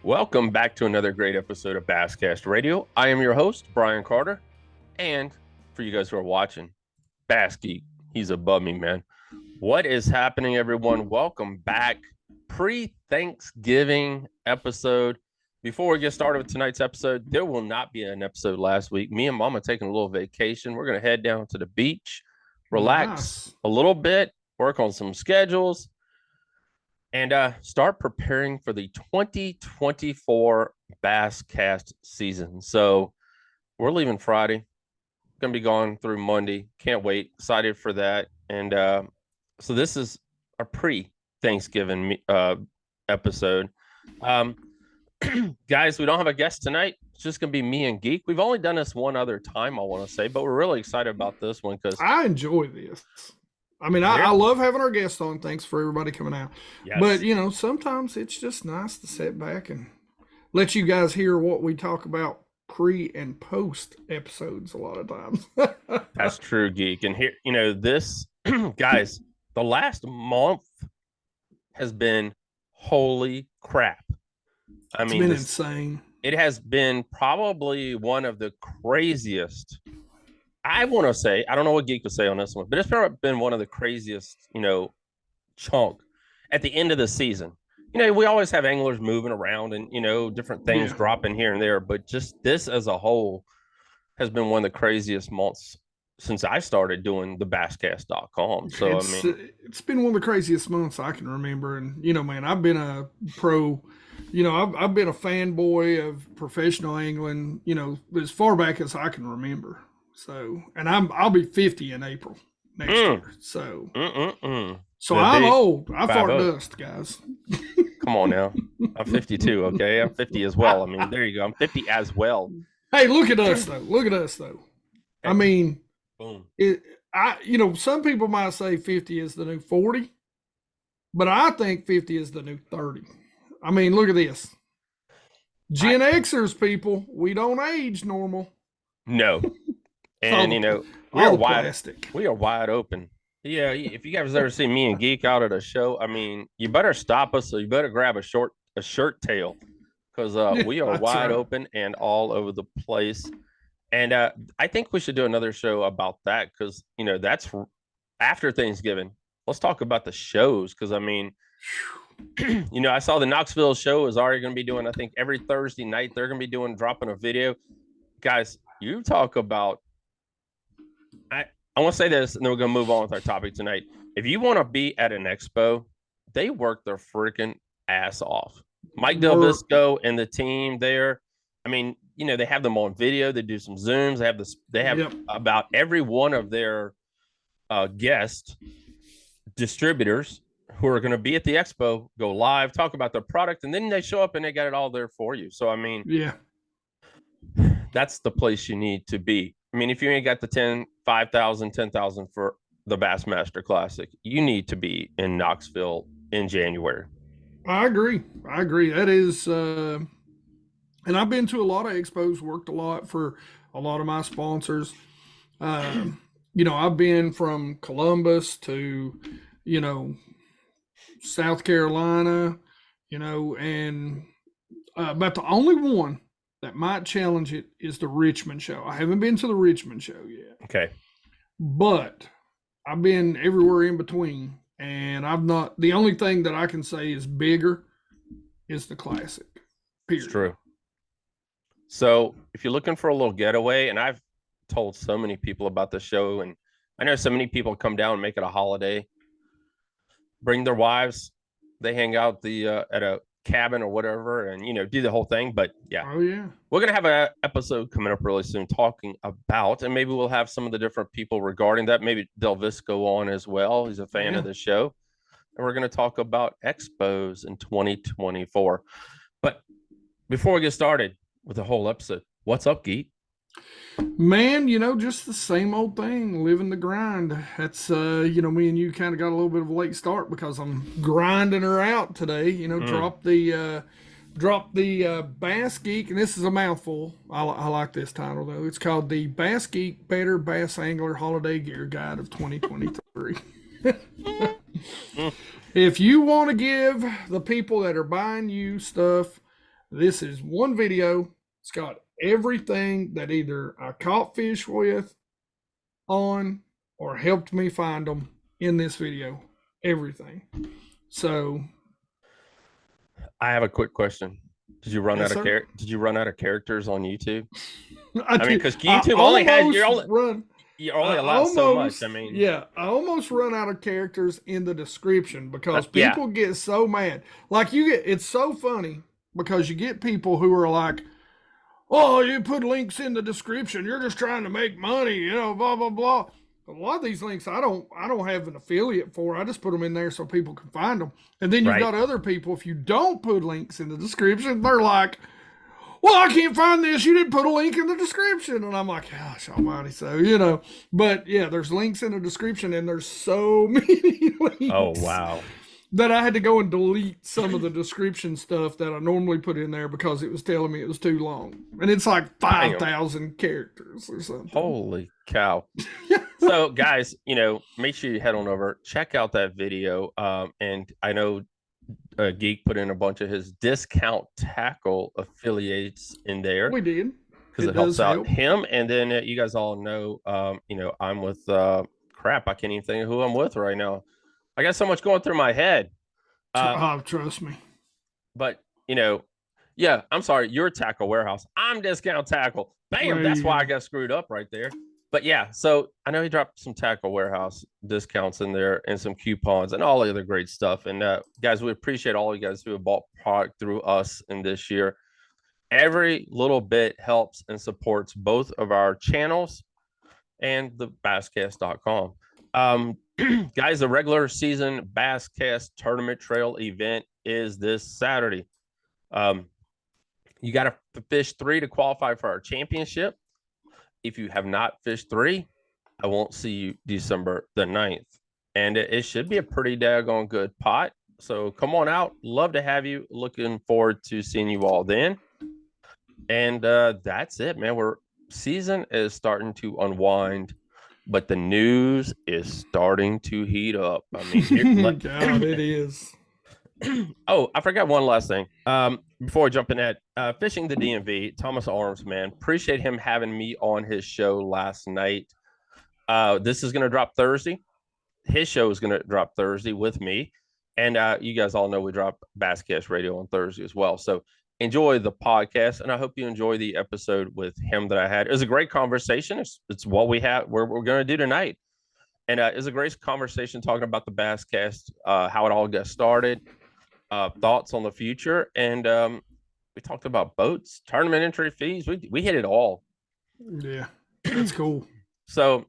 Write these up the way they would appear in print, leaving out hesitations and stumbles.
Welcome back to another great episode of Basscast Radio. I am your host, Brian Carter. And for you guys who are watching, Bass Geek, he's above me, man. What is happening, everyone? Welcome back. Pre-Thanksgiving episode. Before we get started with tonight's episode, there will not be an episode last week. Me and Mama taking a little vacation. We're going to head down to the beach, relax a little bit, work on some schedules, and start preparing for the 2024 Basscast season. So we're leaving Friday. Going to be gone through Monday. Can't wait. Excited for that. And so this is a pre-Thanksgiving episode. Guys, we don't have a guest tonight. It's just going to be me and Geek. We've only done this one other time, I want to say, but we're really excited about this one because I enjoy this. I mean, I love having our guests on. Thanks for everybody coming out. Yes. But, you know, sometimes it's just nice to sit back and let you guys hear what we talk about pre and post episodes a lot of times. That's true, Geek. And here, you know, this, guys, the last month has been holy crap. It's been insane. It has been probably one of the craziest. I want to say, I don't know what Geek would say on this one, but it's been one of the craziest, you know, chunk at the end of the season. You know, we always have anglers moving around and, you know, different things dropping here and there, but just this as a whole has been one of the craziest months since I started doing the basscast.com. So, it's been one of the craziest months I can remember. And, you know, man, I've been a pro, you know, I've been a fanboy of professional angling, you know, as far back as I can remember. So, and I'll be 50 in April next year. So, I'm old. I fart dust, guys. Come on now. I'm 52. Okay. I'm 50 as well. I mean, there you go. I'm 50 as well. Hey, look at us though. I mean, boom. You know, some people might say 50 is the new 40, but I think 50 is the new 30. I mean, look at this. Gen Xers, people, we don't age normal. No. And, you know, we are wide open. Yeah, if you guys ever see me and Geek out at a show, I mean, you better stop us, or you better grab a shirt tail, because we are wide open and all over the place. And I think we should do another show about that because, you know, that's after Thanksgiving. Let's talk about the shows because, I mean, you know, I saw the Knoxville show is already going to be doing, I think, every Thursday night. They're going to be dropping a video. Guys, you talk about, I want to say this, and then we're going to move on with our topic tonight. If you want to be at an expo, they work their freaking ass off. Mike Del Visco and the team there, I mean, you know, they have them on video. They do some Zooms. They have about every one of their guest distributors who are going to be at the expo, go live, talk about their product, and then they show up and they got it all there for you. So, I mean, that's the place you need to be. I mean, if you ain't got the 5,000, 10,000 for the Bassmaster Classic, you need to be in Knoxville in January. I agree. That is, and I've been to a lot of expos, worked a lot for a lot of my sponsors. You know, I've been from Columbus to, you know, South Carolina, you know, and about the only one that might challenge it is the Richmond show. I haven't been to the Richmond show yet. Okay. But I've been everywhere in between, and I've not, the only thing that I can say is bigger is the Classic. Period. It's true. So if you're looking for a little getaway, and I've told so many people about the show, and I know so many people come down and make it a holiday, bring their wives, they hang out at a cabin or whatever, and, you know, do the whole thing. But we're gonna have an episode coming up really soon talking about, and maybe we'll have some of the different people regarding that. Maybe Del Visco on as well. He's a fan of the show, and we're going to talk about expos in 2024. But before we get started with the whole episode, what's up, Geek? Man, you know, just the same old thing, living the grind. That's, you know, me and you kind of got a little bit of a late start because I'm grinding her out today. You know, drop the Bass Geek, and this is a mouthful. I like this title, though. It's called the Bass Geek Better Bass Angler Holiday Gear Guide of 2023. If you want to give the people that are buying you stuff This is one video. It's got everything that either I caught fish with on or helped me find them in this video. Everything. So I have a quick question. Did you run yes, out of Did you run out of characters on YouTube? I mean, because YouTube only has you're only allowed so much. I mean, yeah, I almost run out of characters in the description because people get so mad. Like it's so funny because you get people who are like, "Oh, you put links in the description. You're just trying to make money, you know, blah blah blah." A lot of these links I don't have an affiliate for. I just put them in there so people can find them. And then you've got other people, if you don't put links in the description, they're like, "Well, I can't find this. You didn't put a link in the description." And I'm like, "Gosh almighty." So, you know, but yeah, there's links in the description and there's so many links. Oh, wow. That I had to go and delete some of the description stuff that I normally put in there because it was telling me it was too long. And it's like 5,000 characters or something. Holy cow. So, guys, you know, make sure you head on over, check out that video. And I know Geek put in a bunch of his discount tackle affiliates in there. We did. Because it helps out him. And then you guys all know, you know, I'm with crap. I can't even think of who I'm with right now. I got so much going through my head. Trust me. But, you know, yeah, I'm sorry. You're Tackle Warehouse. I'm Discount Tackle. Bam. That's why I got screwed up right there. But yeah, so I know he dropped some Tackle Warehouse discounts in there and some coupons and all the other great stuff. And guys, we appreciate all you guys who have bought product through us in this year. Every little bit helps and supports both of our channels and the basscast.com. Guys, the regular season Basscast tournament trail event is this Saturday. You got to fish 3 to qualify for our championship. If you have not fished 3, I won't see you December the 9th. And it should be a pretty daggone good pot. So come on out. Love to have you. Looking forward to seeing you all then. And that's it, man. Season is starting to unwind, but the news is starting to heat up. I mean, God, it is. Oh, I forgot one last thing. Before I jump in at fishing the DMV, Thomas Arms, man, appreciate him having me on his show last night. This is going to drop Thursday. His show is going to drop Thursday with me. And you guys all know we drop Basscast Radio on Thursday as well. So enjoy the podcast, and I hope you enjoy the episode with him that I had. It was a great conversation. It's what we're going to do tonight. And it was a great conversation talking about the Basscast, how it all got started, thoughts on the future. And we talked about boats, tournament entry fees. We hit it all. Yeah, that's cool. So,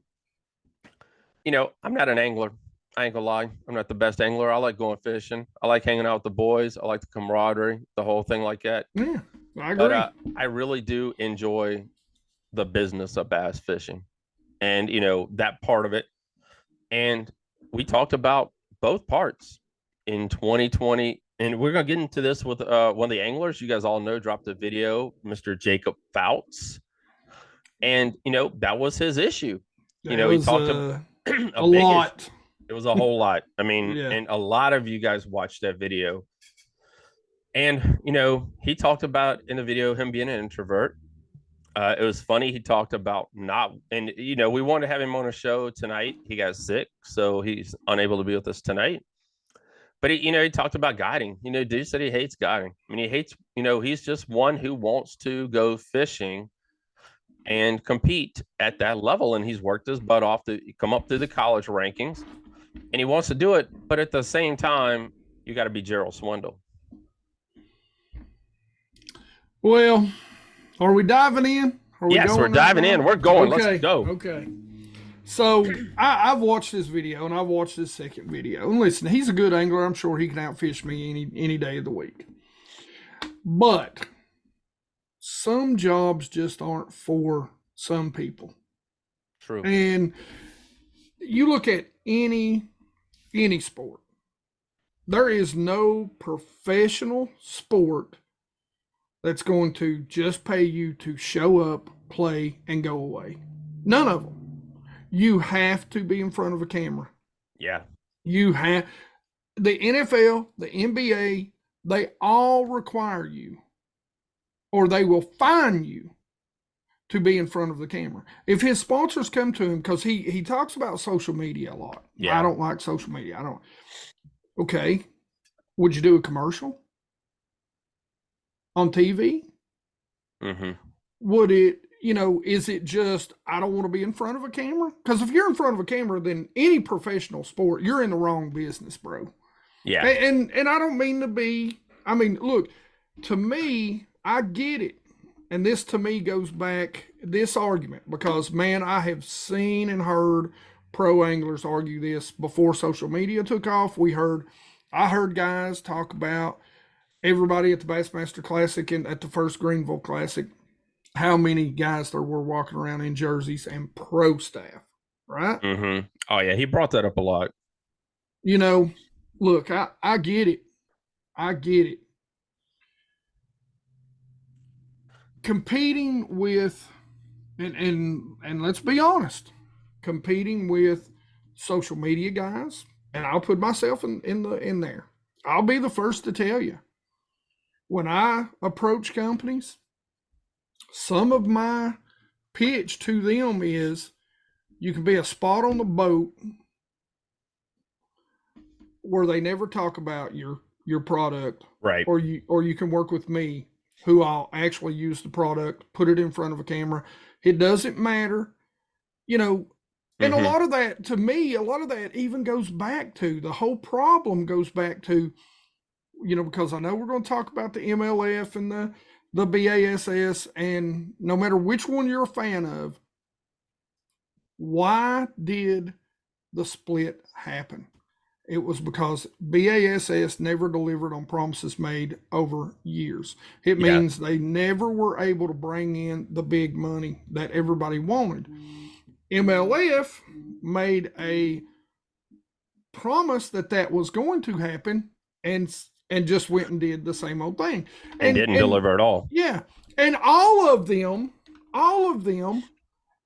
you know, I'm not an angler. I ain't gonna lie. I'm not the best angler. I like going fishing. I like hanging out with the boys. I like the camaraderie, the whole thing like that. Yeah, I agree. But I really do enjoy the business of bass fishing and, you know, that part of it. And we talked about both parts in 2020. And we're going to get into this with one of the anglers. You guys all know, dropped a video, Mr. Jacob Fouts. And, you know, that was his issue. You know, he talked about a lot. Issue. It was a whole lot. I mean, and a lot of you guys watched that video. And, you know, he talked about in the video him being an introvert. It was funny. He talked about and, you know, we wanted to have him on a show tonight. He got sick, so he's unable to be with us tonight. But, he talked about guiding. You know, dude said he hates guiding. I mean, he hates, he's just one who wants to go fishing and compete at that level. And he's worked his butt off to come up through the college rankings. And he wants to do it, but at the same time, you got to be Gerald Swindle. Well, are we diving in? Yes, we're diving in. We're going. Okay. Let's go. Okay. So I've watched this video and I've watched this second video. And listen, he's a good angler. I'm sure he can outfish me any day of the week. But some jobs just aren't for some people. True. And you look at any sport. There is no professional sport that's going to just pay you to show up, play, and go away. None of them. You have to be in front of a camera. Yeah. You have the NFL, the NBA, they all require you or they will fine you to be in front of the camera. If his sponsors come to him, because he talks about social media a lot. Yeah. I don't like social media. I don't. Okay. Would you do a commercial on TV? Mm-hmm. Would it, is it just, I don't want to be in front of a camera? Because if you're in front of a camera, then any professional sport, you're in the wrong business, bro. Yeah. And I don't mean to be, look, to me, I get it. And this to me goes back, this argument, because man, I have seen and heard pro anglers argue this before social media took off. I heard guys talk about everybody at the Bassmaster Classic and at the first Greenville Classic, how many guys there were walking around in jerseys and pro staff, right? Mm-hmm. Oh yeah, he brought that up a lot. Look, I get it. I get it. Competing with, and let's be honest, competing with social media guys, and I'll put myself in there. I'll be the first to tell you, when I approach companies, some of my pitch to them is, you can be a spot on the boat where they never talk about your product, right? Or you can work with me, who I'll actually use the product, put it in front of a camera. It doesn't matter, and a lot of that, to me, a lot of that even goes back to, the whole problem goes back to, because I know we're going to talk about the MLF and the BASS, and no matter which one you're a fan of, why did the split happen? It was because BASS never delivered on promises made over years. It means they never were able to bring in the big money that everybody wanted. MLF made a promise that was going to happen, and just went and did the same old thing. And didn't deliver at all. Yeah. And all of them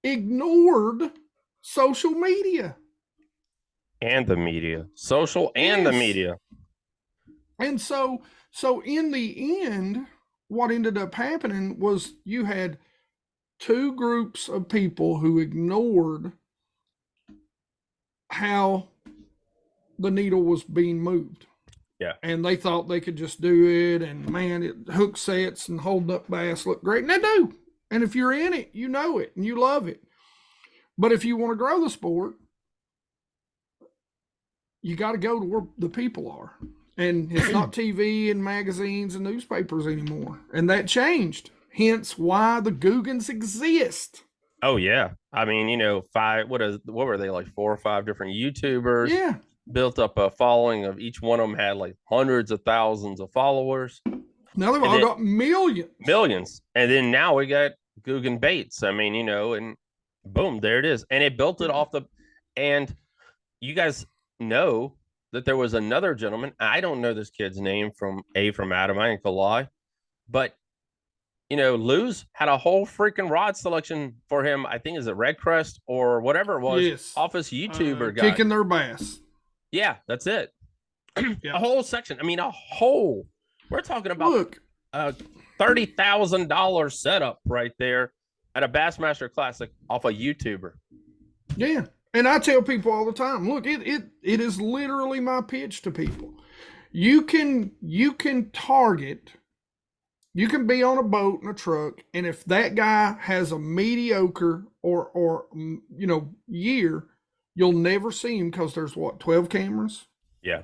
ignored social media. And the media. Social and the media. And so in the end, what ended up happening was you had two groups of people who ignored how the needle was being moved. Yeah. And they thought they could just do it, and man, hook sets and holding up bass look great. And they do. And if you're in it, you know it and you love it. But if you want to grow the sport, you got to go to where the people are. And it's not TV and magazines and newspapers anymore. And that changed. Hence why the Googans exist. Oh yeah. I mean, what were they, like 4 or 5 different YouTubers? Yeah. Built up a following of, each one of them had like hundreds of thousands of followers. Now they've all got millions. And then now we got Guggen Baits. I mean, and boom, there it is. And it built it off and you guys know that there was another gentleman. I don't know this kid's name from Adam. I ain't gonna lie. But, Lou's had a whole freaking rod selection for him. I think is it Red Crest or whatever it was. Yes. Off his YouTuber guy. Kicking their bass. Yeah, that's it. Yeah. A whole section. I mean, we're talking about a $30,000 setup right there at a Bassmaster Classic off a YouTuber. Yeah. And I tell people all the time, look, it is literally my pitch to people. You can target, you can be on a boat in a truck, and if that guy has a mediocre or year, you'll never see him, because there's 12 cameras? Yeah.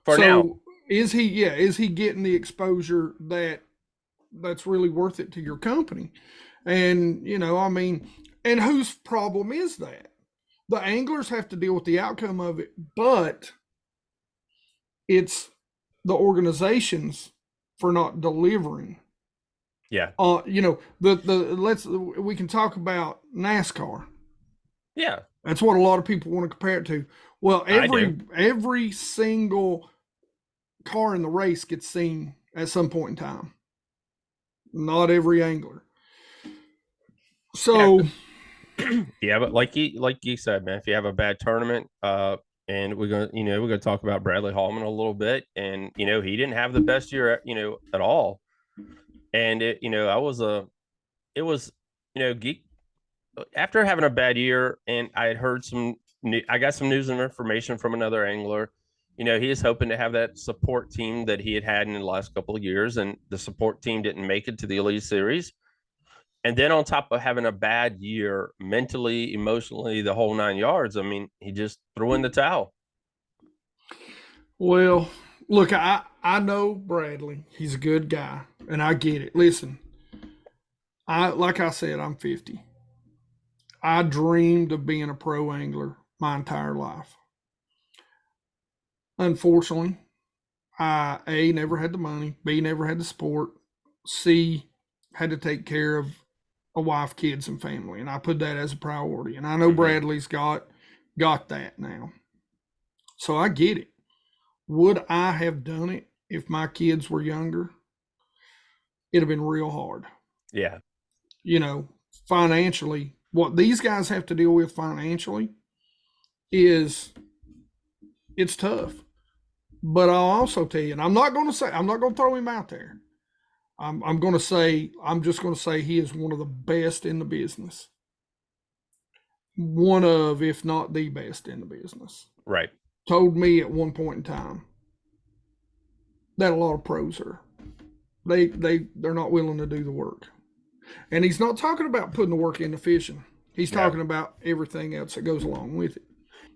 For now. Is he getting the exposure that's really worth it to your company? And, and whose problem is that? The anglers have to deal with the outcome of it, but it's the organizations for not delivering. Yeah. We can talk about NASCAR. Yeah. That's what a lot of people want to compare it to. Well, every single car in the race gets seen at some point in time. Not every angler. So yeah, but like you said, man, if you have a bad tournament, and we're gonna talk about Bradley Hallman a little bit, and he didn't have the best year, at all. And it, it was, Geek, after having a bad year, and I had heard I got some news and information from another angler. He is hoping to have that support team that he had in the last couple of years, and the support team didn't make it to the Elite Series. And then on top of having a bad year mentally, emotionally, the whole 9 yards, I mean, he just threw in the towel. Well, look, I know Bradley. He's a good guy, and I get it. Listen, like I said, I'm 50. I dreamed of being a pro angler my entire life. Unfortunately, I A, never had the money, B, never had the support, C, had to take care of a wife, kids, and family, and I put that as a priority. And I know Bradley's got that now, so I get it. Would I have done it if my kids were younger? It'd have been real hard. Yeah. Financially, what these guys have to deal with financially is it's tough. But I'll also tell you, and I'm not going to throw him out there. I'm just going to say he is one of the best in the business. One of, if not the best in the business. Right. Told me at one point in time that a lot of pros are. They're not willing to do the work. And he's not talking about putting the work into fishing. He's talking about everything else that goes along with it.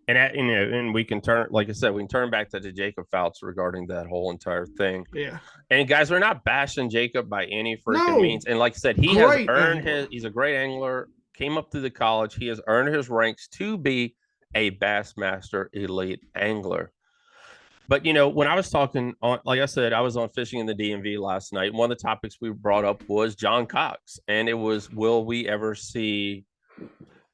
And and we can turn, like I said, we can turn back to the Jacob Fouts regarding that whole entire thing. Yeah. And guys, we're not bashing Jacob by any freaking means. And like I said, he has earned he's a great angler, came up through the college. He has earned his ranks to be a Bassmaster elite angler. But when I was talking on, like I said, I was on Fishing in the DMV last night. One of the topics we brought up was John Cox, and it was, will we ever see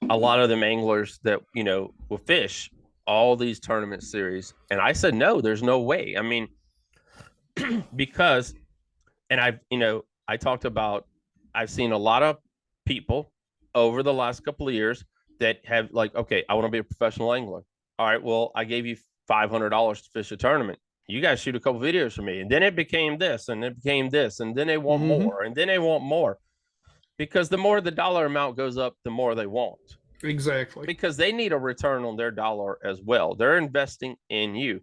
a lot of them anglers that will fish all these tournament series? And I said no, there's no way. I mean, because, and I talked about, I've seen a lot of people over the last couple of years that have like, okay, I want to be a professional angler. All right, well, I gave you $500 to fish a tournament. You guys shoot a couple videos for me. And then it became this, and it became this, and then they want more, and then they want more. Because the more the dollar amount goes up, the more they want. Exactly. Because they need a return on their dollar as well. They're investing in you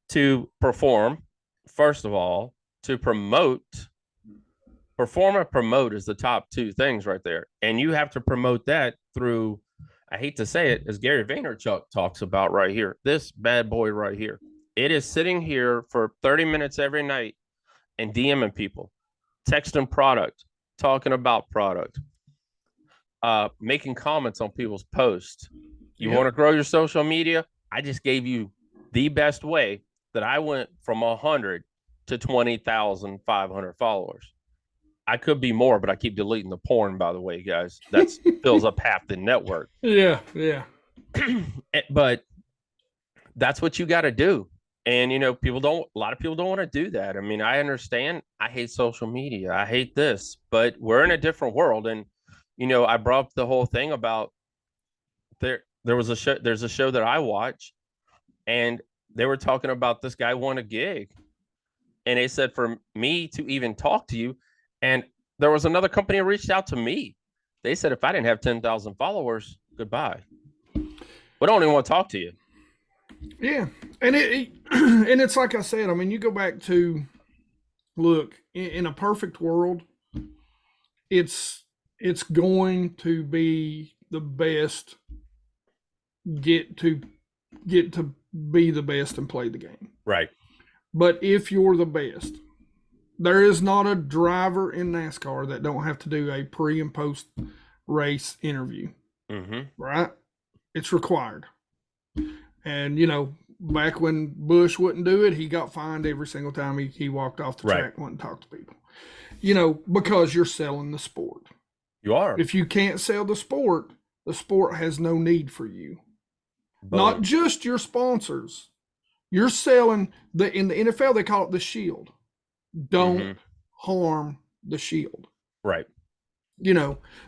to perform, first of all, to promote. Perform and promote is the top two things right there. And you have to promote that through, I hate to say it, as Gary Vaynerchuk talks about right here, this bad boy right here. It is sitting here for 30 minutes every night and DMing people, texting product, talking about product, making comments on people's posts. You want to grow your social media? I just gave you the best way that I went from 100 to 20,500 followers. I could be more, but I keep deleting the porn, by the way, guys. That fills up half the network. Yeah. But that's what you got to do. And, a lot of people don't want to do that. I mean, I understand. I hate social media. I hate this, but we're in a different world. And, I brought up the whole thing about there was a show, there's a show that I watch, and they were talking about this guy won a gig. And they said for me to even talk to you, and there was another company that reached out to me. They said if I didn't have 10,000 followers, goodbye. We don't even want to talk to you. Yeah, and and it's like I said. I mean, you go back to look in a perfect world, it's going to be the best. Get to be the best and play the game. Right. But if you're the best, there is not a driver in NASCAR that don't have to do a pre and post race interview. Right? It's required. And, back when Bush wouldn't do it, he got fined every single time he walked off the track and went and talked to people. Because you're selling the sport. You are. If you can't sell the sport has no need for you. Boom. Not just your sponsors. You're selling in the NFL, they call it the shield. Don't harm the shield. Right.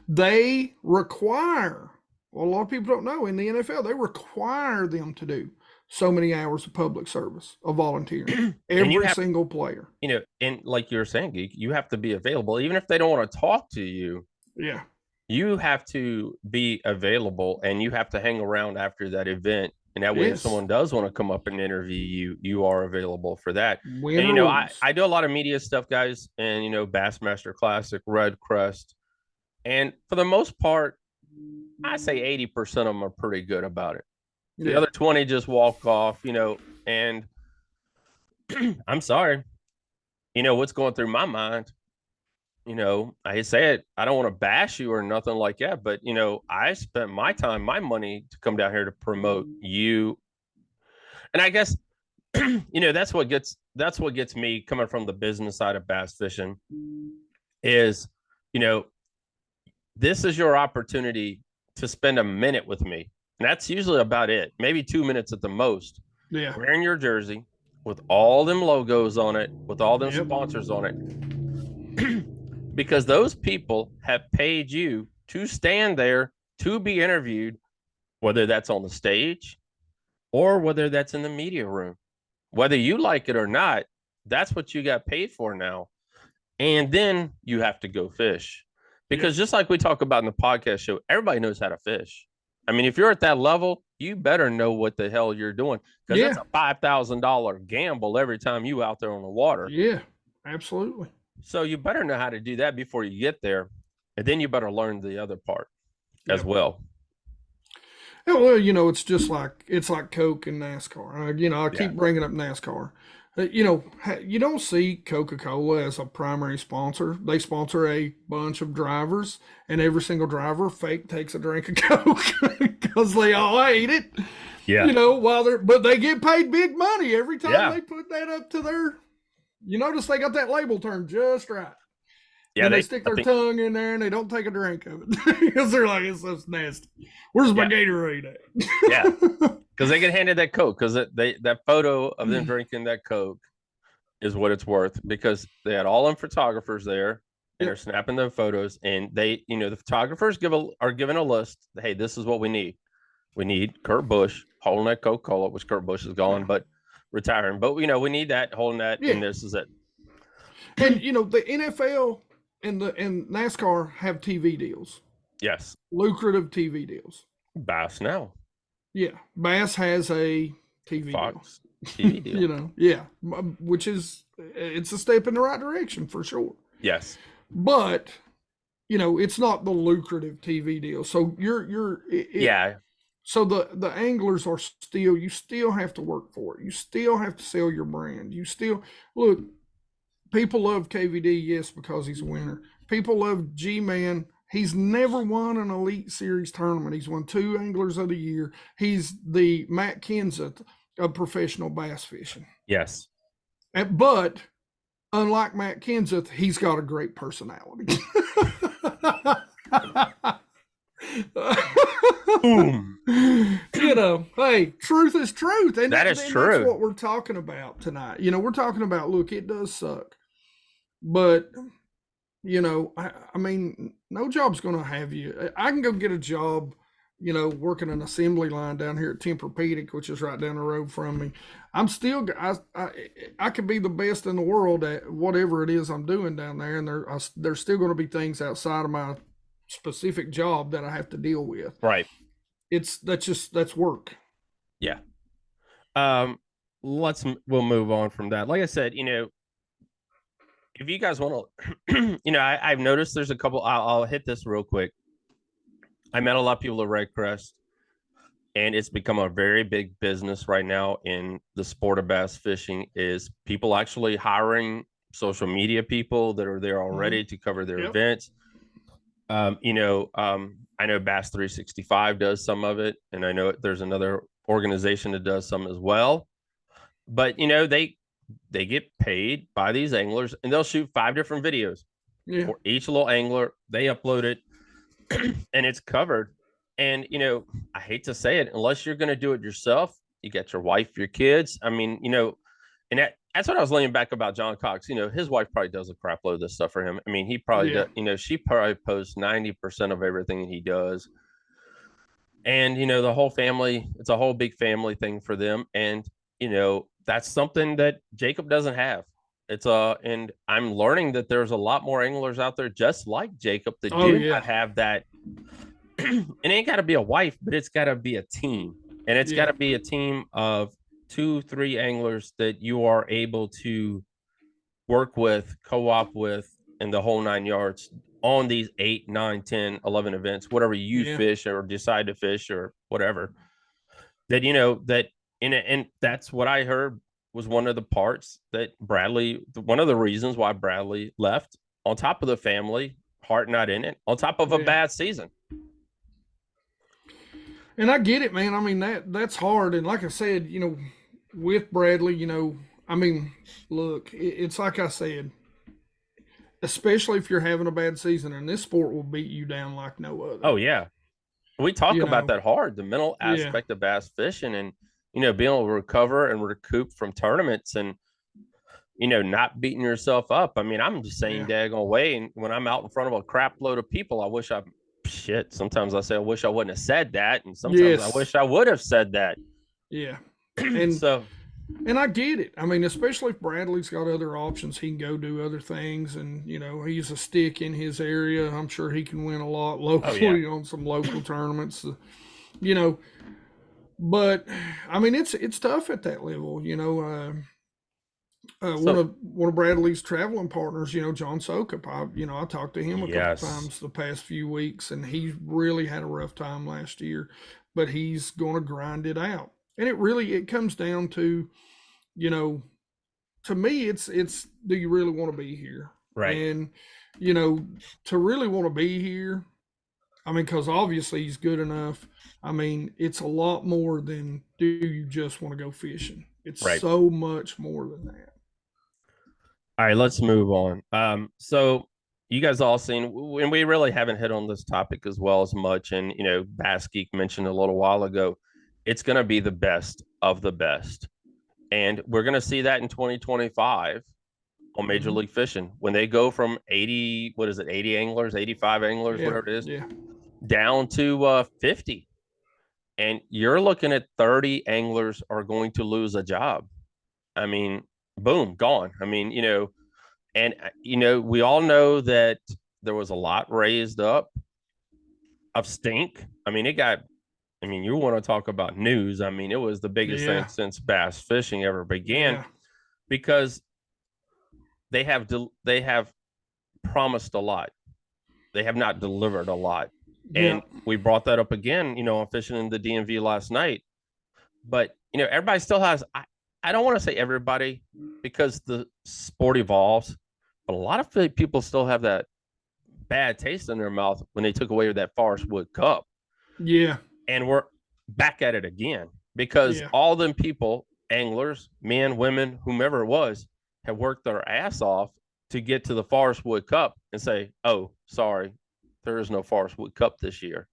They require, well, a lot of people don't know, in the NFL, they require them to do so many hours of public service, of volunteering. Every single player. And like you were saying, Geek, you have to be available. Even if they don't want to talk to you, yeah, you have to be available, and you have to hang around after that event. And that way, if someone does want to come up and interview you, you are available for that. Win and, lose. I do a lot of media stuff, guys, and, Bassmaster Classic, Red Crest. And for the most part, I say 80% of them are pretty good about it. The other 20 just walk off, and I'm sorry. What's going through my mind? I say it, I don't want to bash you or nothing like that, but I spent my time, my money to come down here to promote you. And I guess that's what gets me, coming from the business side of bass fishing, is this is your opportunity to spend a minute with me. And that's usually about it, maybe 2 minutes at the most. Yeah. Wearing your jersey with all them logos on it, with all them sponsors on it. Because those people have paid you to stand there, to be interviewed, whether that's on the stage or whether that's in the media room. Whether you like it or not, that's what you got paid for now. And then you have to go fish. Because just like we talk about in the podcast show, everybody knows how to fish. I mean, if you're at that level, you better know what the hell you're doing, because it's a $5,000 gamble every time you out there on the water. Yeah, absolutely. So you better know how to do that before you get there. And then you better learn the other part as well. Yeah, well, it's just like Coke and NASCAR. I keep bringing up NASCAR. You don't see Coca-Cola as a primary sponsor. They sponsor a bunch of drivers, and every single driver fake takes a drink of Coke because they all hate it. Yeah. But they get paid big money every time they put that up to their. You notice they got that label turned just right. Yeah, they stick their tongue in there and they don't take a drink of it because they're like, it's so nasty. Where's my Gatorade at? Yeah, because they get handed that Coke, because that photo of them drinking that Coke is what it's worth, because they had all them photographers there and they're snapping the photos, and they, the photographers are given a list. Hey, this is what we need. We need Kurt Busch holding that Coca-Cola, which Kurt Busch is gone, but retiring. But we need that, holding that, and this is it. And the NFL and NASCAR have TV deals. Yes. Lucrative TV deals. Bass now. Yeah. Bass has a TV Fox TV deal. Which is, it's a step in the right direction for sure. Yes. But, it's not the lucrative TV deal. So So the anglers are you still have to work for it. You still have to sell your brand. Look, people love KVD, yes, because he's a winner. People love G-Man. He's never won an Elite Series tournament. He's won 2 Anglers of the Year. He's the Matt Kenseth of professional bass fishing. Yes. But unlike Matt Kenseth, he's got a great personality. Boom. Hey, truth is truth. And that is true. That's what we're talking about tonight. We're talking about, look, it does suck. But, I mean, no job's going to have you. I can go get a job, working an assembly line down here at Tempur-Pedic, which is right down the road from me. I'm still, I could be the best in the world at whatever it is I'm doing down there. And there's still going to be things outside of my specific job that I have to deal with. Right. That's work. Yeah. We'll move on from that. Like I said, if you guys want to, I've noticed there's a couple, I'll hit this real quick. I met a lot of people at Red Crest, and it's become a very big business right now in the sport of bass fishing, is people actually hiring social media people that are there already to cover their events. I know Bass 365 does some of it, and I know there's another organization that does some as well. But they get paid by these anglers, and they'll shoot 5 different videos for each little angler. They upload it, and it's covered. And I hate to say it, unless you're going to do it yourself, you got your wife, your kids. I mean, and that's what I was laying back about John Cox. His wife probably does a crap load of this stuff for him. I mean, he probably does, she probably posts 90% of everything he does. And, the whole family, it's a whole big family thing for them. And, that's something that Jacob doesn't have. And I'm learning that there's a lot more anglers out there just like Jacob that Oh do yeah, not have that. It ain't got to be a wife, but it's got to be a team. And it's got yeah, to be a team of 2, 3 anglers that you are able to work with, co-op with, and the whole 9 yards on these 8, 9, 10, 11 events, whatever you yeah, fish or decide to fish or whatever. That that and that's what I heard was one of the parts that one of the reasons why Bradley left, on top of the family, heart not in it, on top of a yeah. bad season. And I get it, man. I mean that's hard. And like I said, with Bradley, I mean, look, it's like I said, especially if you're having a bad season, and this sport will beat you down like no other. Oh yeah, we talk You about know, that hard, the mental yeah, aspect of bass fishing, and being able to recover and recoup from tournaments, and not beating yourself up. I mean, I'm the same yeah, daggone way. And when I'm out in front of a crap load of people, I wish shit. Sometimes I say, I wish I wouldn't have said that. And sometimes I yes, wish I would have said that. yeah, and So, and I get it. I mean, especially if Bradley's got other options, he can go do other things, and he's a stick in his area. I'm sure he can win a lot oh, yeah. locally on some local tournaments. You know, but I mean, it's tough at that level. So, One of Bradley's traveling partners, John Sokup. I talked to him a couple yes. times the past few weeks, and he really had a rough time last year, but he's going to grind it out. And it comes down to, you know, to me, it's do you really want to be here? Right. And you know, to really want to be here, I mean, because obviously he's good enough. I mean, it's a lot more than do you just want to go fishing. It's Right. so much more than that. All right, let's move on. So you guys all seen, and we really haven't hit on this topic as well as much. And Bass Geek mentioned a little while ago, it's going to be the best of the best, and we're going to see that in 2025 on Major Mm-hmm. League Fishing when they go from 80, what is it, 80 anglers, 85 anglers, Yeah, whatever it is, yeah, down to 50, and you're looking at 30 anglers are going to lose a job. I mean, boom, gone. I mean, and we all know that there was a lot raised up of stink. I mean, you want to talk about news. I mean, it was the biggest thing yeah, since bass fishing ever began, yeah, because they have promised a lot. They have not delivered a lot. yeah, And we brought that up again, on fishing in the DMV last night. But, everybody still has, I don't want to say everybody because the sport evolves, but a lot of people still have that bad taste in their mouth when they took away that Forest Wood Cup. yeah, And we're back at it again because yeah. all them people, anglers, men, women, whomever it was, have worked their ass off to get to the Forest Wood Cup and say, oh, sorry, there is no Forest Wood Cup this year.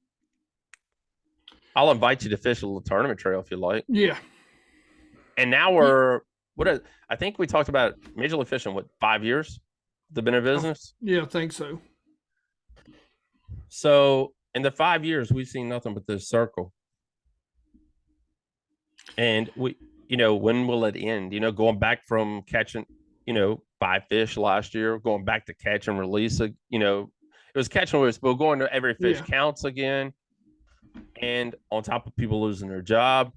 I'll invite you to fish a little tournament trail if you like. Yeah. And now I think we talked about Major League Fishing, 5 years they've been in business? Yeah, I think so. So in the 5 years, we've seen nothing but this circle. And when will it end? Going back from catching, 5 fish last year, going back to catch and release, it was catch and release, but going to every fish Yeah. counts again. And on top of people losing their job,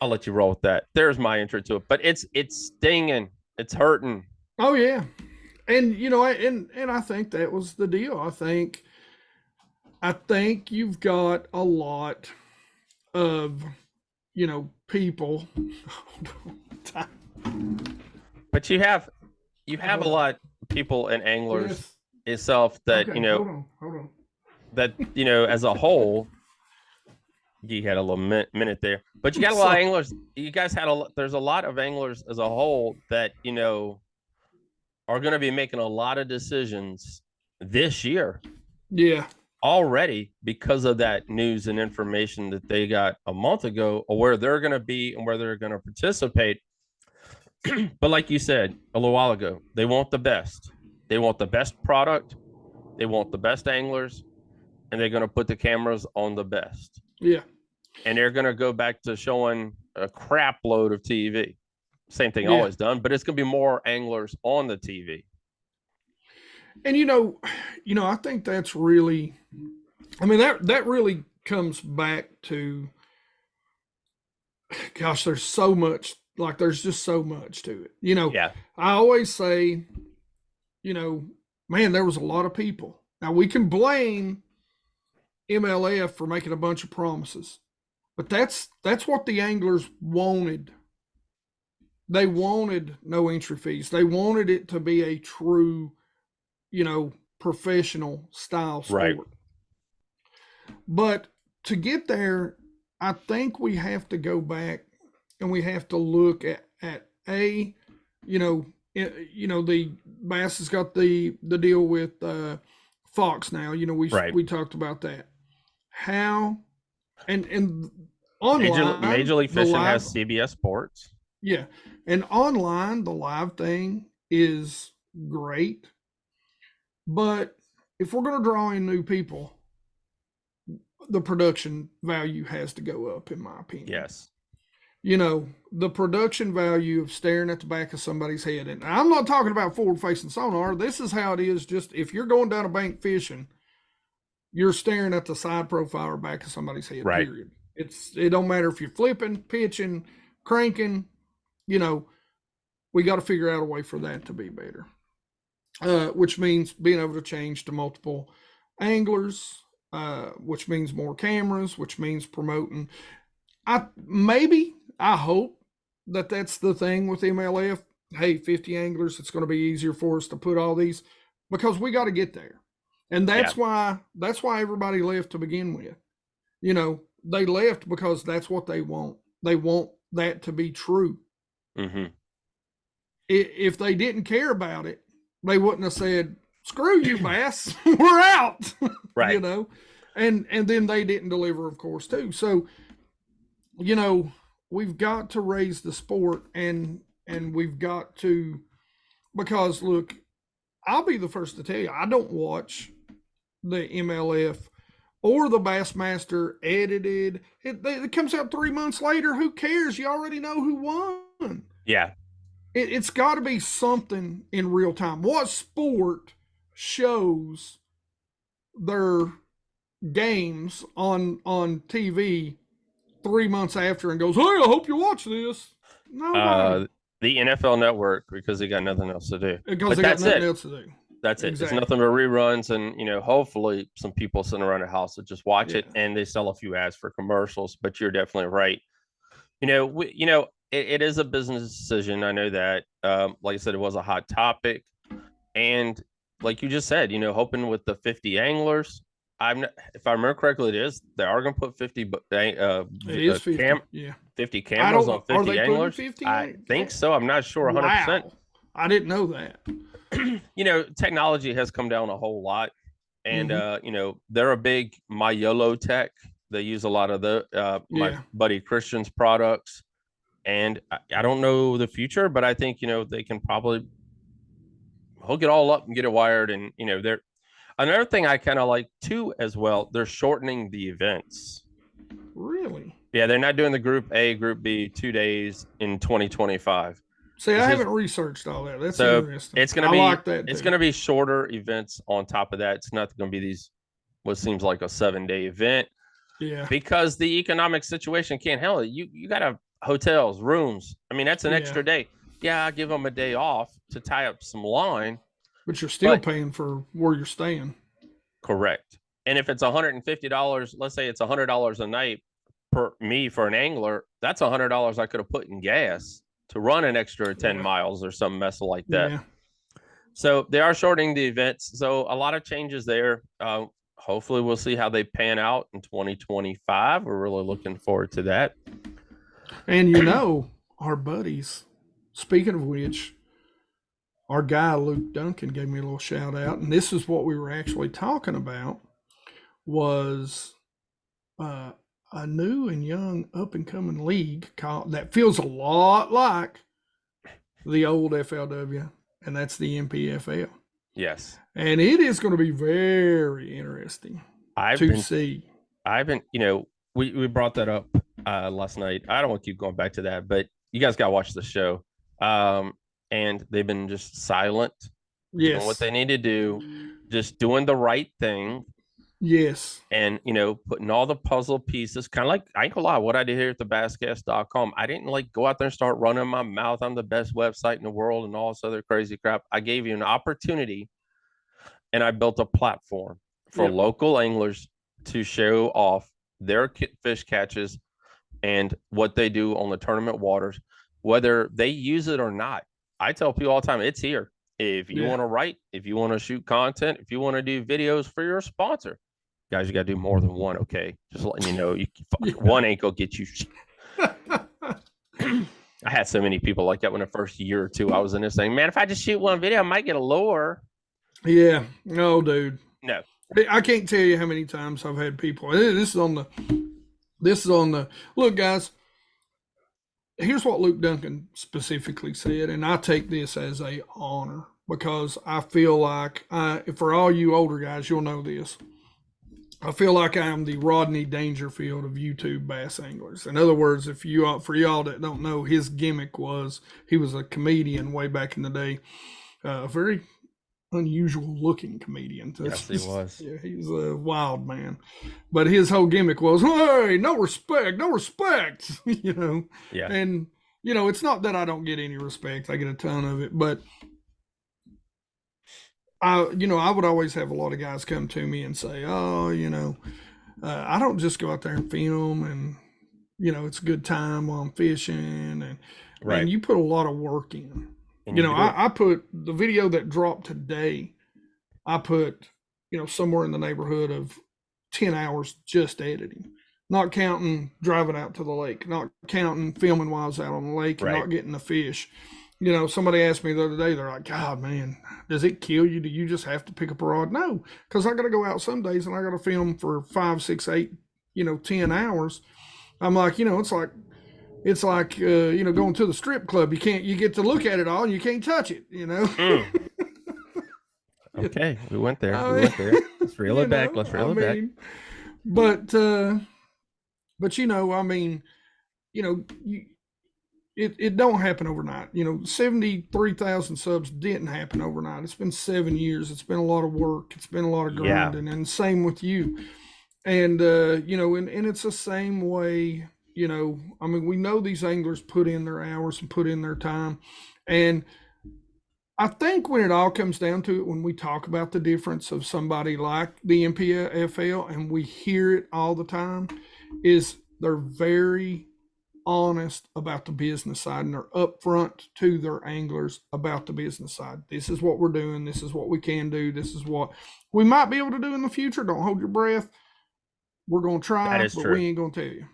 I'll let you roll with that. There's my intro to it, but it's stinging. It's hurting. Oh yeah. And and I think that was the deal. I think you've got a lot of, people. But you have a lot of people and anglers Yes. itself that Okay, hold on. that as a whole, you had a little minute there, but you got a lot of anglers. You guys there's a lot of anglers as a whole that are going to be making a lot of decisions this year Yeah. already because of that news and information that they got a month ago, or where they're going to be and where they're going to participate. But like you said a little while ago, they want the best. They want the best product. They want the best anglers. and they're going to put the cameras on the best. Yeah. And they're going to go back to showing a crap load of TV. Same thing Yeah. always done, but it's going to be more anglers on the TV. And I think that's really, I mean, that really comes back to, gosh, there's so much, like there's just so much to it. Yeah. I always say, man, there was a lot of people. Now we can blame MLF for making a bunch of promises, but that's what the anglers wanted. They wanted no entry fees. They wanted it to be a true, professional style sport. Right. But to get there, I think we have to go back and we have to look at the Bass has got the deal with Fox now. We talked about that. How and online Major League Fishing has CBS Sports. Yeah, and online the live thing is great, but if we're going to draw in new people, the production value has to go up, in my opinion. Yes. The production value of staring at the back of somebody's head, and I'm not talking about forward-facing sonar. This is how it is. Just if you're going down a bank fishing, you're staring at the side profile or back of somebody's head. Right. Period. It don't matter if you're flipping, pitching, cranking. We got to figure out a way for that to be better. Which means being able to change to multiple anglers. Which means more cameras, which means promoting. I hope that's the thing with MLF. Hey, 50 anglers, it's going to be easier for us to put all these because we got to get there. And that's why everybody left to begin with. They left because that's what they want. They want that to be true. Mm-hmm. If they didn't care about it, they wouldn't have said, screw you, Bass, we're out. Right. And then they didn't deliver, of course, too. So, we've got to raise the sport and we've got to, because look, I'll be the first to tell you, I don't watch the MLF or the Bassmaster edited. It comes out 3 months later. Who cares? You already know who won. Yeah. It's got to be something in real time. What sport shows their games on TV 3 months after and goes, hey, I hope you watch this? No. The NFL Network, because they got nothing else to do. Because they got nothing else to do. That's it. Exactly. It's nothing but reruns, and hopefully some people sitting around the house that just watch it, and they sell a few ads for commercials. But you're definitely right. It is a business decision. I know that. Like I said, it was a hot topic, and like you just said, hoping with the 50 anglers. If I remember correctly, they are going to put 50. It is 50. 50 cameras on 50 anglers. 50? I think so. I'm not sure 100%. Wow. I didn't know that. Technology has come down a whole lot, and they're a big MyYOLO tech. They use a lot of my buddy Christian's products, and I don't know the future, but I think they can probably hook it all up and get it wired, and they're another thing I kind of like too as well. They're shortening the events. Really? Yeah, they're not doing the Group A, Group B 2 days in 2025. See, I haven't researched all that. That's interesting. It's going to be like that. It's going to be shorter events on top of that. It's not going to be these what seems like a 7-day event. Yeah. Because the economic situation can't handle it. You got to have hotels, rooms. I mean, that's an extra day. Yeah, I give them a day off to tie up some line. But you're still paying for where you're staying. Correct. And if it's $150, let's say it's $100 a night for an angler, that's $100 I could have put in gas to run an extra 10 miles or some mess like that. Yeah. So they are shortening the events. So a lot of changes there. Hopefully we'll see how they pan out in 2025. We're really looking forward to that. And our buddies, speaking of which, our guy Luke Duncan gave me a little shout out, and this is what we were actually talking about, was a new and young up and coming league that feels a lot like the old FLW, and that's the NPFL. Yes. And it is going to be very interesting. I've to been, see. we brought that up last night. I don't want to keep going back to that, but you guys got to watch the show. And they've been just silent, doing what Yes. they need to do, just doing the right thing. Yes. And putting all the puzzle pieces, kind of like, I ain't gonna lie, what I did here at the basscast.com, I didn't like go out there and start running my mouth. I'm the best website in the world and all this other crazy crap. I gave you an opportunity, and I built a platform for local anglers to show off their fish catches and what they do on the tournament waters, whether they use it or not. I tell people all the time, it's here. If you want to write, if you want to shoot content, if you want to do videos for your sponsor, guys, you got to do more than one. Okay, just letting you know, one ain't gonna get you. I had so many people like that when the first year or two I was in this thing. Man, if I just shoot one video, I might get a lure. Yeah. No, dude. No. I can't tell you how many times I've had people. This is on the look, guys. Here's what Luke Duncan specifically said, and I take this as a honor because I feel like for all you older guys, you'll know this. I feel like I am the Rodney Dangerfield of YouTube bass anglers. In other words, for y'all that don't know, his gimmick was he was a comedian way back in the day, very unusual looking comedian. Yes, he was. Yeah, he's a wild man. But his whole gimmick was, hey, no respect. Yeah. And, it's not that I don't get any respect. I get a ton of it. But, I would always have a lot of guys come to me and say, oh, I don't just go out there and film and, it's a good time while I'm fishing. And, man, you put a lot of work in. I put the video that dropped today, I put, somewhere in the neighborhood of 10 hours just editing, not counting driving out to the lake, not counting filming while I was out on the lake and not getting the fish. Somebody asked me the other day, they're like, God, man, does it kill you? Do you just have to pick up a rod? No, because I got to go out some days and I got to film for 5, 6, 8, 10 hours. I'm like, it's like going to the strip club. You get to look at it all and you can't touch it, Okay, we went there. Let's reel it back. But it don't happen overnight. 73,000 subs didn't happen overnight. It's been 7 years. It's been a lot of work. It's been a lot of grinding, and same with you. And and it's the same way. We know these anglers put in their hours and put in their time. And I think when it all comes down to it, when we talk about the difference of somebody like the NPFL, and we hear it all the time, is they're very honest about the business side and they're upfront to their anglers about the business side. This is what we're doing. This is what we can do. This is what we might be able to do in the future. Don't hold your breath. We're going to try, but true. We ain't going to tell you.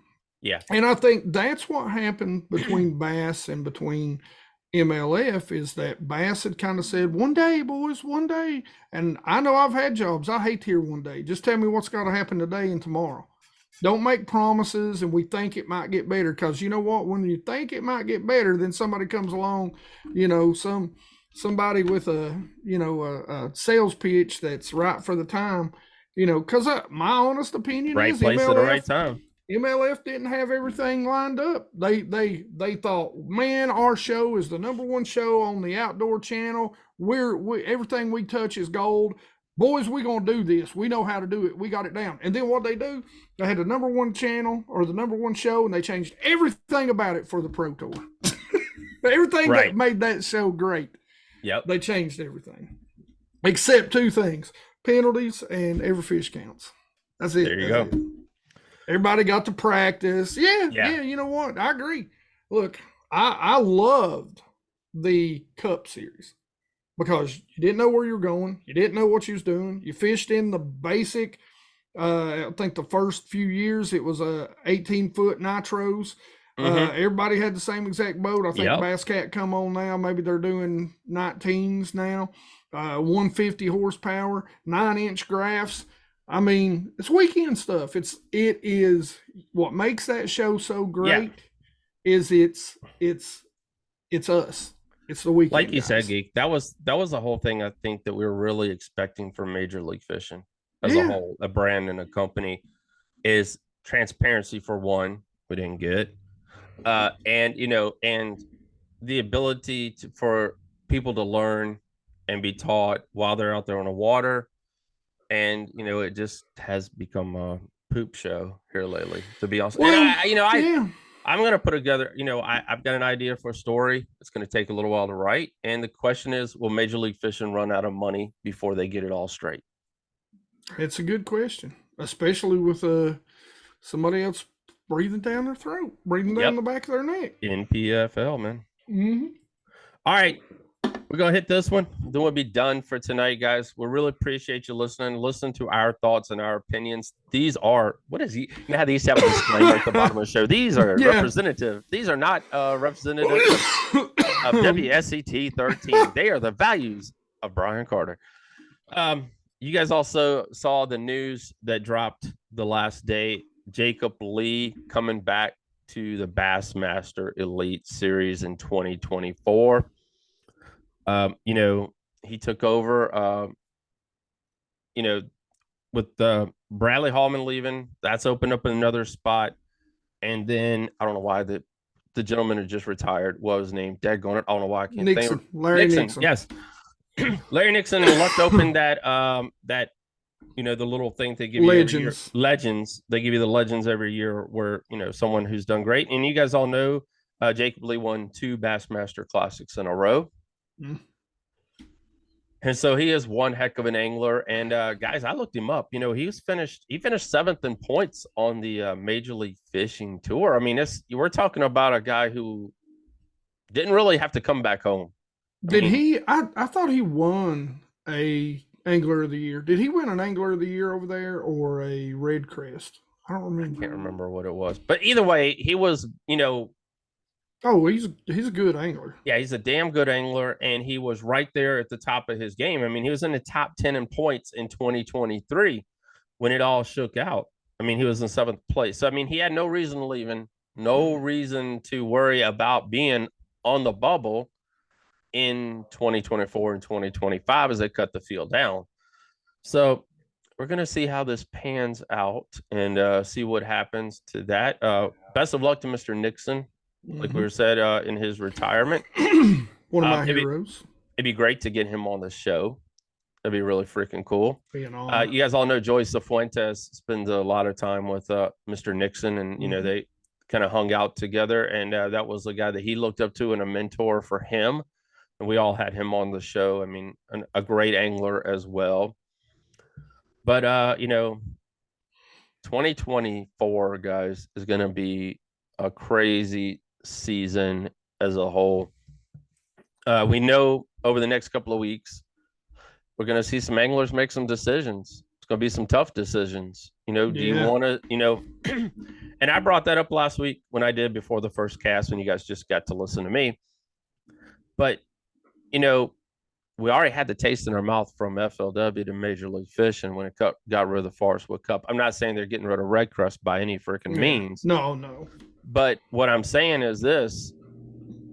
Yeah. And I think that's what happened between Bass and between MLF is that Bass had kind of said, one day, boys, one day. And I know I've had jobs. I hate to hear one day. Just tell me what's got to happen today and tomorrow. Don't make promises and we think it might get better, because you know what? When you think it might get better, then somebody comes along, somebody with a sales pitch that's right for the time, because my honest opinion right is place at the right time. MLF didn't have everything lined up. They thought, man, our show is the number one show on the outdoor channel. Everything we touch is gold. Boys, we gonna do this. We know how to do it. We got it down. And then what they do, they had the number one channel or the number one show, and they changed everything about it for the Pro Tour. Everything that made that show great. Yep. They changed everything. Except two things: penalties and every fish counts. That's it. There you go. Everybody got to practice. Yeah, you know what? I agree. Look, I loved the Cup Series because you didn't know where you were going. You didn't know what you was doing. You fished in the basic, I think the first few years it was 18-foot nitros. Everybody had the same exact boat. I think Bass Cat come on now. Maybe they're doing 19s now. 150 horsepower, 9-inch graphs. I mean, it's weekend stuff. It is what makes that show so great. Is it's us. It's the weekend. Like you said, Geek. That was the whole thing. I think that we were really expecting from Major League Fishing. as a whole, a brand and a company, is transparency for one, we didn't get. And the ability for people to learn and be taught while they're out there on the water. And it just has become a poop show here lately, to be honest. Well, and I'm going to put together, I've got an idea for a story. It's going to take a little while to write. And the question is, will Major League Fishing run out of money before they get it all straight? It's a good question, especially with somebody else breathing down their throat, breathing down the back of their neck. NPFL, man. Mm-hmm. All right. We're going to hit this one. Then we'll be done for tonight, guys. We really appreciate you listening. Listen to our thoughts and our opinions. These are, how these have a disclaimer at the bottom of the show. These are representative. These are not representative of WSCT 13. They are the values of Brian Carter. You guys also saw the news that dropped the last day. Jacob Lee coming back to the Bassmaster Elite Series in 2024. He took over, with Bradley Hallman leaving, that's opened up another spot. And then I don't know why the gentleman who just retired, what was his name? Daggone it. I don't know why I can't think. Larry Nixon. Yes. Larry Nixon left open that the little thing they give Legends. you legends. They give you the legends every year where, someone who's done great. And you guys all know Jacob Lee won 2 Bassmaster Classics in a row. Mm. And so he is one heck of an angler. And guys, I looked him up. He finished 7th in points on the Major League Fishing Tour. I mean, we're talking about a guy who didn't really have to come back home. I thought he won a Angler of the Year. Did he win an Angler of the Year over there or a Red Crest? I don't remember. I can't remember what it was. But either way, he was, Oh, he's a good angler. Yeah, he's a damn good angler, and he was right there at the top of his game. I mean, he was in the top 10 in points in 2023 when it all shook out. I mean, he was in 7th place. So, I mean, he had no reason leaving, no reason to worry about being on the bubble in 2024 and 2025 as they cut the field down. So we're going to see how this pans out and see what happens to that. Best of luck to Mr. Nixon. Like we said in his retirement. One of my heroes. It'd be great to get him on the show. That'd be really freaking cool. You guys all know Joey Cifuentes spends a lot of time with Mr. Nixon, and they kind of hung out together, and that was the guy that he looked up to and a mentor for him. And we all had him on the show. I mean, a great angler as well. But 2024, guys, is going to be a crazy season as a whole. We know over the next couple of weeks we're going to see some anglers make some decisions. It's going to be some tough decisions. Do you want to, and I brought that up last week when I did before the first cast when you guys just got to listen to me. But we already had the taste in our mouth from FLW to Major League Fishing when it got rid of the Forest Wood Cup. I'm not saying they're getting rid of Red Crest by any freaking means. No. But what I'm saying is this: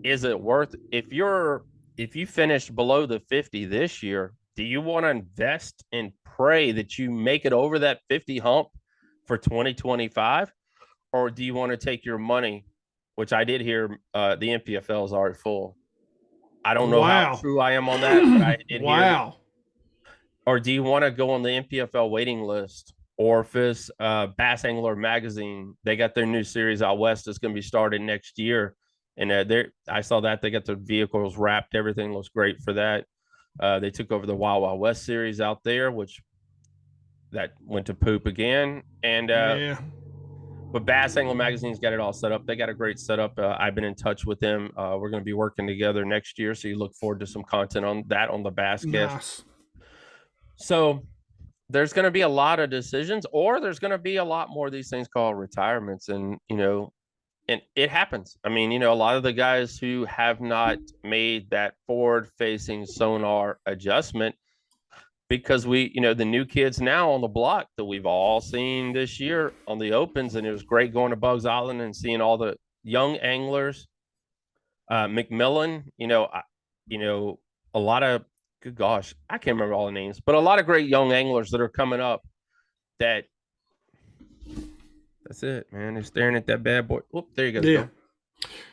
is it worth, if you finish below the 50 this year, do you want to invest and pray that you make it over that 50 hump for 2025, or do you want to take your money, which I did hear the NPFL is already full? I don't know how true I am on that, but I did hear. Or do you want to go on the NPFL waiting list? Orpheus, Bass Angler Magazine, they got their new series out west that's going to be started next year. And I saw that they got their vehicles wrapped. Everything looks great for that. They took over the Wild Wild West series out there, which that went to poop again. And but Bass Angler Magazine's got it all set up. They got a great setup. I've been in touch with them. We're going to be working together next year, so you look forward to some content on that on the Bass Cast. So there's going to be a lot of decisions, or there's going to be a lot more of these things called retirements. And, and it happens. I mean, a lot of the guys who have not made that forward-facing sonar adjustment, because the new kids now on the block that we've all seen this year on the opens, and it was great going to Bugs Island and seeing all the young anglers. McMillan, a lot of, good gosh, I can't remember all the names, but a lot of great young anglers that are coming up that's it, man. They're staring at that bad boy. Whoop, there you go. Yeah.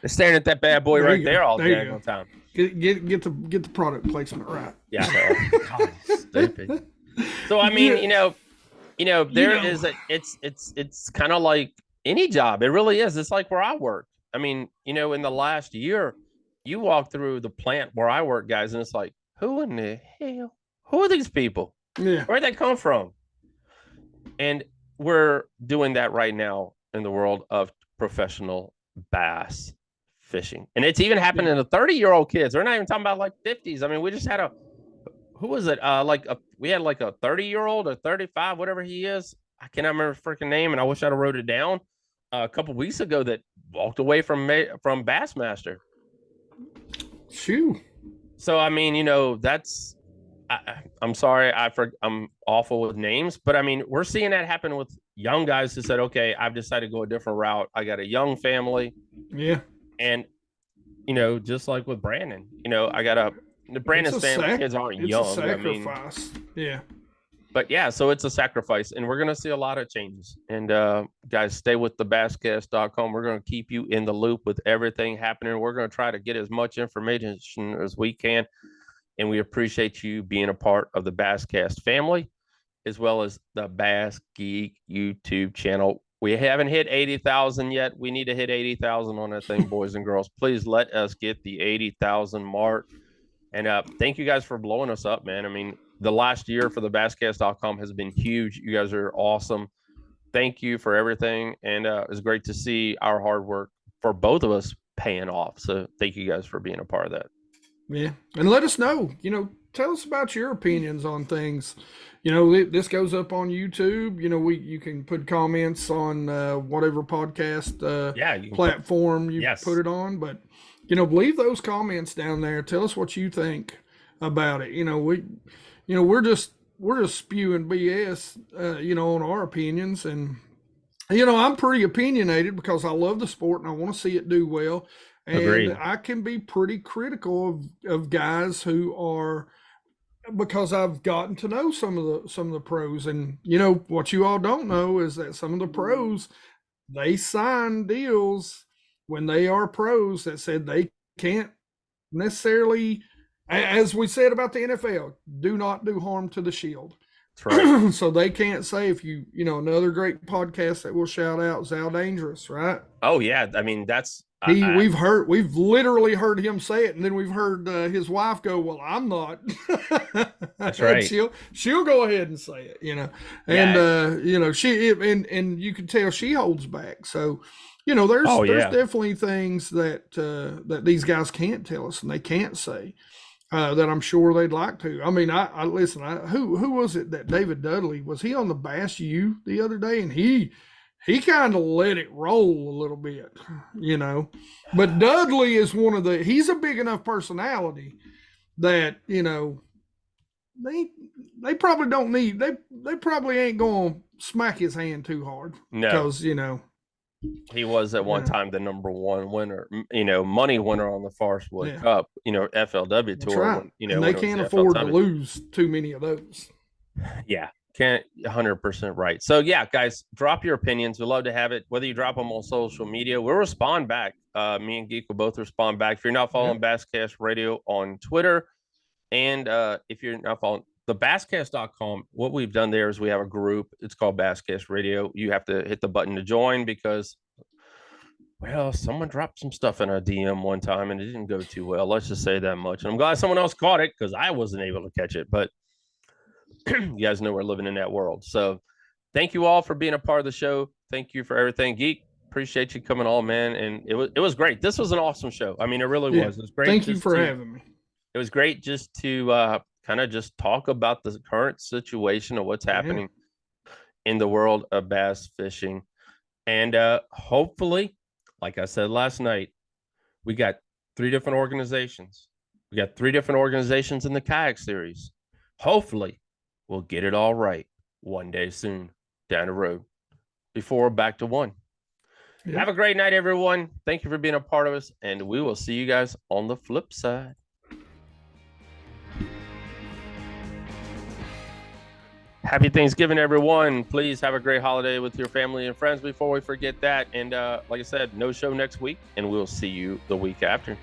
They're staring at that bad boy right there all day all time. Get the product placement right. Yeah. God, stupid. So I mean, it's kind of like any job. It really is. It's like where I work. I mean, in the last year, you walk through the plant where I work, guys, and it's like, who in the hell? Who are these people? Yeah. Where'd they come from? And we're doing that right now in the world of professional bass fishing. And it's even happening to 30-year-old kids. We're not even talking about like 50s. I mean, we just had who was it? We had like a 30-year-old or 35, whatever he is. I cannot remember his freaking name, and I wish I'd have wrote it down a couple of weeks ago that walked away from Bassmaster. Shoo. So, I mean, that's I'm sorry, I'm awful with names, but I mean, we're seeing that happen with young guys who said, okay, I've decided to go a different route. I got a young family. Yeah. And, just like with Brandon, Brandon's family kids aren't young. It's a sacrifice. Yeah. But yeah, so it's a sacrifice, and we're going to see a lot of changes. And guys, stay with thebasscast.com. We're going to keep you in the loop with everything happening. We're going to try to get as much information as we can. And we appreciate you being a part of the Basscast family, as well as the Bass Geek YouTube channel. We haven't hit 80,000 yet. We need to hit 80,000 on that thing, boys and girls. Please let us get the 80,000 mark. And thank you guys for blowing us up, man. I mean, the last year for the basscast.com has been huge. You guys are awesome. Thank you for everything. And it's great to see our hard work for both of us paying off. So thank you guys for being a part of that. Yeah. And let us know, tell us about your opinions on things. This goes up on YouTube. You can put comments on whatever podcast platform you put it on. But, leave those comments down there. Tell us what you think about it. We're just spewing BS, on our opinions. And, I'm pretty opinionated because I love the sport and I want to see it do well. And Agreed. I can be pretty critical of guys who are, because I've gotten to know some of the pros. And what you all don't know is that some of the pros, they sign deals when they are pros that said they can't necessarily, as we said about the NFL, do not do harm to the shield. That's right. So they can't say, if another great podcast that we'll shout out is How Dangerous, right? Oh yeah. I mean, that's, we've literally heard him say it, and then we've heard his wife go, "Well, I'm not." That's right. She'll go ahead and say it, and she and you can tell she holds back. So, there's definitely things that that these guys can't tell us and they can't say that I'm sure they'd like to. I mean, I listen. Who was it that David Dudley was? He on the Bass U the other day, and he kind of let it roll a little bit, but Dudley is he's a big enough personality that, they probably don't need, they probably ain't going to smack his hand too hard. No. Because, he was at one time the number one winner, money winner on the Forest Wood Cup, FLW tour. Right. And they can't afford to lose too many of those. Yeah. Can't 100% right. So yeah, guys, drop your opinions. We'd love to have it. Whether you drop them on social media, we'll respond back. Me and Geek will both respond back. If you're not following Basscast Radio on Twitter, and if you're not following the basscast.com, what we've done there is we have a group. It's called Basscast Radio. You have to hit the button to join because, well, someone dropped some stuff in a DM one time and it didn't go too well. Let's just say that much. And I'm glad someone else caught it because I wasn't able to catch it. But you guys know we're living in that world. So thank you all for being a part of the show. Thank you for everything. Geek, appreciate you coming on, man. And it was great. This was an awesome show. I mean, it really was. It was great. Thank you for having me. It was great just to kind of just talk about the current situation of what's happening in the world of bass fishing. And hopefully, like I said last night, we got 3 different organizations. We got 3 different organizations in the kayak series. Hopefully, we'll get it all right one day soon down the road before we're back to 1. Yeah. Have a great night, everyone. Thank you for being a part of us, and we will see you guys on the flip side. Happy Thanksgiving, everyone. Please have a great holiday with your family and friends before we forget that. And like I said, no show next week, and we'll see you the week after.